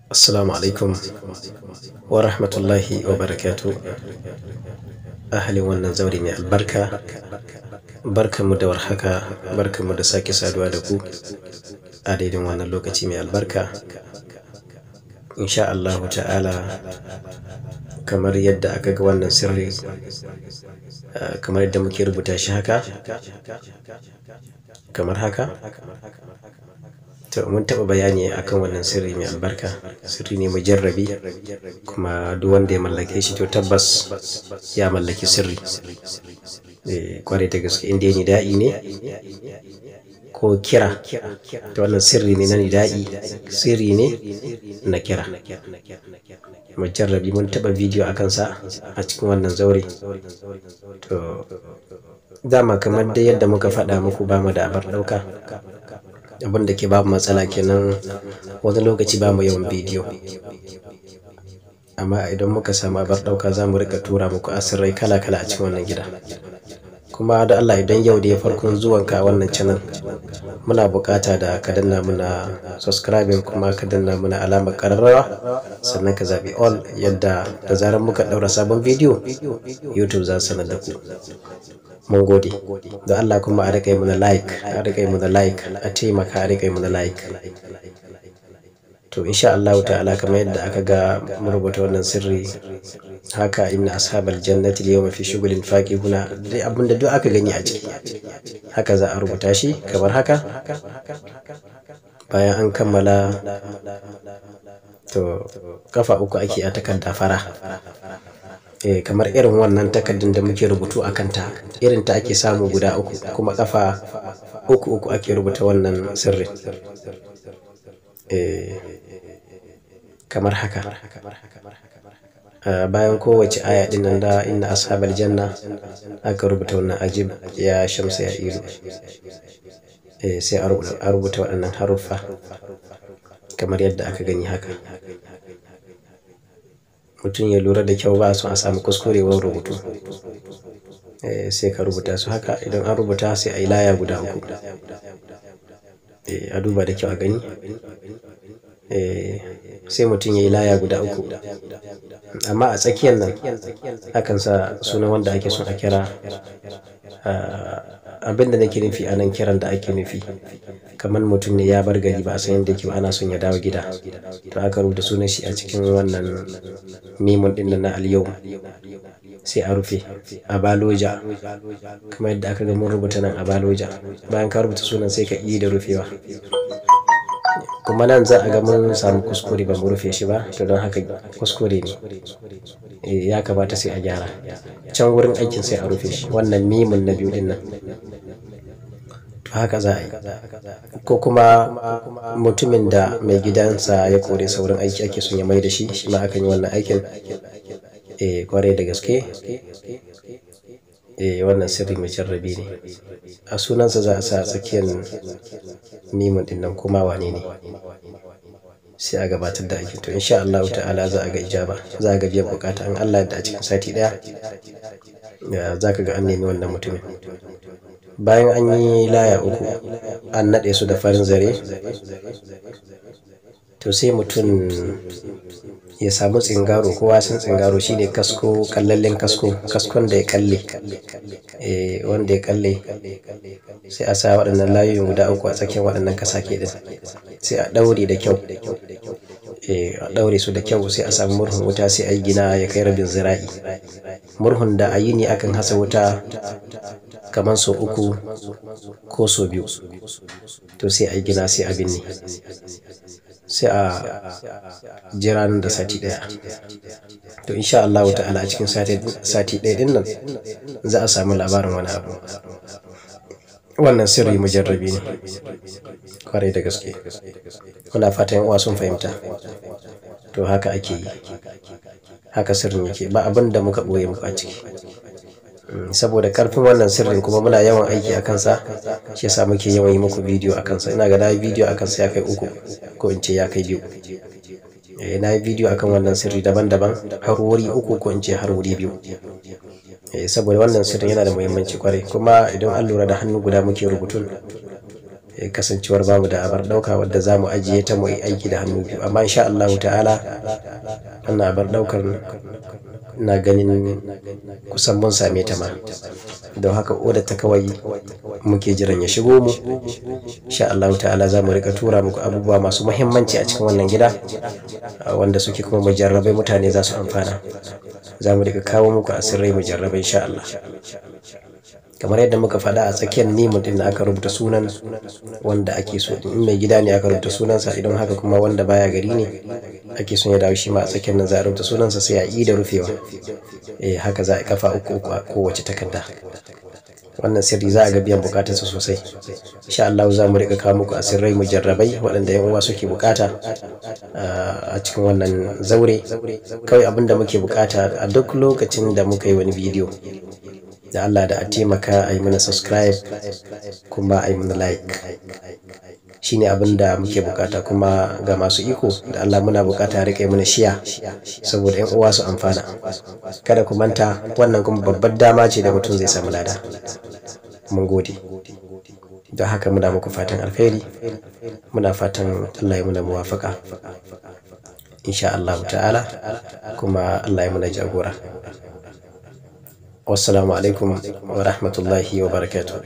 Assalamu alaikum wa rahmatullahi wa barakatu. Ahalin wannan zaure mai albarka, barkanmu da warhaka, barkanmu da sake saduwa da ku a daidai wannan lokaci mai albarka. Insha Allah ta'ala, kamar yadda aka ga wannan sirri, kamar yadda muke rubuta shi haka, kamar haka. To mun taɓa bayani akan wannan sirri mai albarka. Sirri ne mujarrabi, kuma duk wanda ya mallake shi to tabbas ya mallaki sirri. Kwarai da gaske, inda nida'i ne ko kira, to wannan sirri ne na nida'i, sirri ne na kira mujarrabi. Mun taɓa bidiyo a kansa a cikin wannan zaure. To dama kamar da yadda muka faɗa muku, ba mu da abar ɗauka. Abin da ke babu matsala kenan, wani lokaci ba mu yawan bidiyo, amma idan muka samu abar ɗauka za mu rika tura muku asirrai kala-kala a cikin wannan gida. Kuma da Allah, idan yau da ya farkon zuwanka wannan channel, muna bukata da ka danna muna subscribing, kuma ka danna muna alamar ƙararrawa, sannan ka zaɓi all, yadda da zarar muka ɗaura sabon bidiyo YouTube za su sanar da ku. Mun gode da Allah. Kuma a riƙa yi muna like, a riƙa yi muna like, a taimaka a riƙa yi muna like. To insha Allah ta'ala, kamar yadda aka ga mun rubuta wannan sirri haka, inna ashabal jannati al-yawma fi shughulin faqihuna, dai abinda duk aka gani a ciki haka za a rubuta shi kamar haka. Bayan an kammala, to kafa uku ake a takarda fara. Kamar irin wannan takardun da muke rubutu a kanta, irin ta ake samu guda uku, kuma kafa uku ake rubuta wannan sirri. Kamar haka. Bayan kowace aya din nan da inna ashabal janna, aka rubuta wannan ajib ya shamsu ya ilu. Sai a rubuta waɗannan haruffa kamar yadda aka gani haka. Mutum ya lura da kyau, ba su a samu kuskurewar rubutu. Sai ka rubuta su haka. Idan an rubuta, sai a yi laya guda uku. A duba da kyau a gani. Sai mutum ya yi laya guda uku, amma a tsakiyar nan akan sa sunan wanda ake son a kira. Abin da nake nufi a nan, kiran da ake nufi, kamar mutum ne ya bar gari, ba a san yadda yake ba, ana son ya dawo gida, to aka rubuta sunan shi a cikin wannan mimun din na al-yawm, sai a rufe a baloja, kamar yadda aka ga mun rubuta nan a baloja. Bayan ka rubuta sunan, sai ka yi da rufewa. Kuma nan za a ga mun samu kuskure, ba mu rufe shi ba, to don haka kuskure ne. Ya kamata sai a gyara. Can wurin aikin sai a rufe shi, wannan mimun na biyu din nan. To haka za a yi. Ko kuma mutumin da mai gidansa ya kore saurin aiki, ake son ya mai da shi, shi ma akan yi wannan aikin. Kwarai da gaske. Wannan sirri mujarrabi ne. A sunansa za a sa tsakiyar mimun din nan, kuma wane ne, sai a gabatar da aikin. To insha Allah ta'ala za a ga ijaba, za a ga biyan bukata. In Allah da a cikin sati ɗaya za ka ga an nemi wannan mutumin. Bayan an yi laya uku, an naɗe su da farin zare, to sai mutum ya samu tsingaro. Kowa san tsingaro shine kasko, kallallen kasko, kaskon da ya kalle, wanda ya kalle. Sai a sa waɗannan layoyin guda uku a tsakiyar waɗannan kasake din, sai a ɗaure da kyau. A ɗaure su da kyau, sai a samu murhun wuta, sai a yi gina ya kai rabin zira'i. Murhun da a yi ne akan hasa wuta kamar sau uku ko sau biyu. To sai a yi gina, sai a binne, sai a jira nan da sati ɗaya. To insha Allah ta'ala, a cikin sati ɗaya din nan za a samu labarin wani abu. Wannan sirri mujarrabi ne, kwarai da gaske. Muna fatan uwa sun fahimta. To haka ake yi, haka sirrin yake, ba abin da muka ɓoye muku a ciki. Saboda karfin wannan sirrin, kuma muna yawan aiki a kansa, shi yasa muke yawan yi muku bidiyo a kansa. Ina ga na yi bidiyo a kansa ya kai uku, ko in ce ya kai biyu. Na yi bidiyo akan wannan sirri daban-daban, har wuri uku, ko in ce har wuri biyu. Saboda wannan sirrin yana da muhimmanci kwarai. Kuma idan an lura da hannu guda muke rubutun, kasancewar bamu da abar ɗauka wadda za mu ajiye ta mu yi aiki da hannu biyu, amma insha Allah ta'ala wannan abar ɗaukar na ganin kusan mun same ta ma, don haka odar ta kawai muke jiran ya shigo mu. Insha Allah ta'ala za mu rika tura muku abubuwa masu muhimmanci a cikin wannan gida wanda suke kuma mujarrabai, mutane za su amfana. Za mu rika kawo muku asirrai mujarrabai insha Allah. Kamar yadda muka faɗa a tsakiyar nimun din aka rubuta sunan wanda ake so, in mai gida ne aka rubuta sunansa, idan haka kuma wanda baya gari ne ake son ya dawo shi ma a tsakiyar nan za a rubuta sunansa sai a yi da rufewa. Haka za a kafa uku a kowace takarda. Wannan sirri za a ga biyan bukatarsa sosai. Insha Allah za mu rika kawo muku asirrai mujarrabai waɗanda yan uwa suke bukata a cikin wannan zaure. Kawai abinda muke bukata a duk lokacin da muka yi wani bidiyo, da Allah da a taimaka a yi mana subscribe kuma a yi mana like. Shine abin da muke bukata, kuma ga masu iko da Allah muna bukata rika yi mana shiya saboda yan uwa su amfana. Kada ku manta, wannan kuma babbar dama ce da mutum zai samu lada. Mun gode. Don haka muna muku fatan alheri, muna fatan Allah ya muna muwafaka insha Allah ta'ala, kuma Allah ya muna jagora. Wassalamu alaikum wa rahmatullahi wa barakatuh.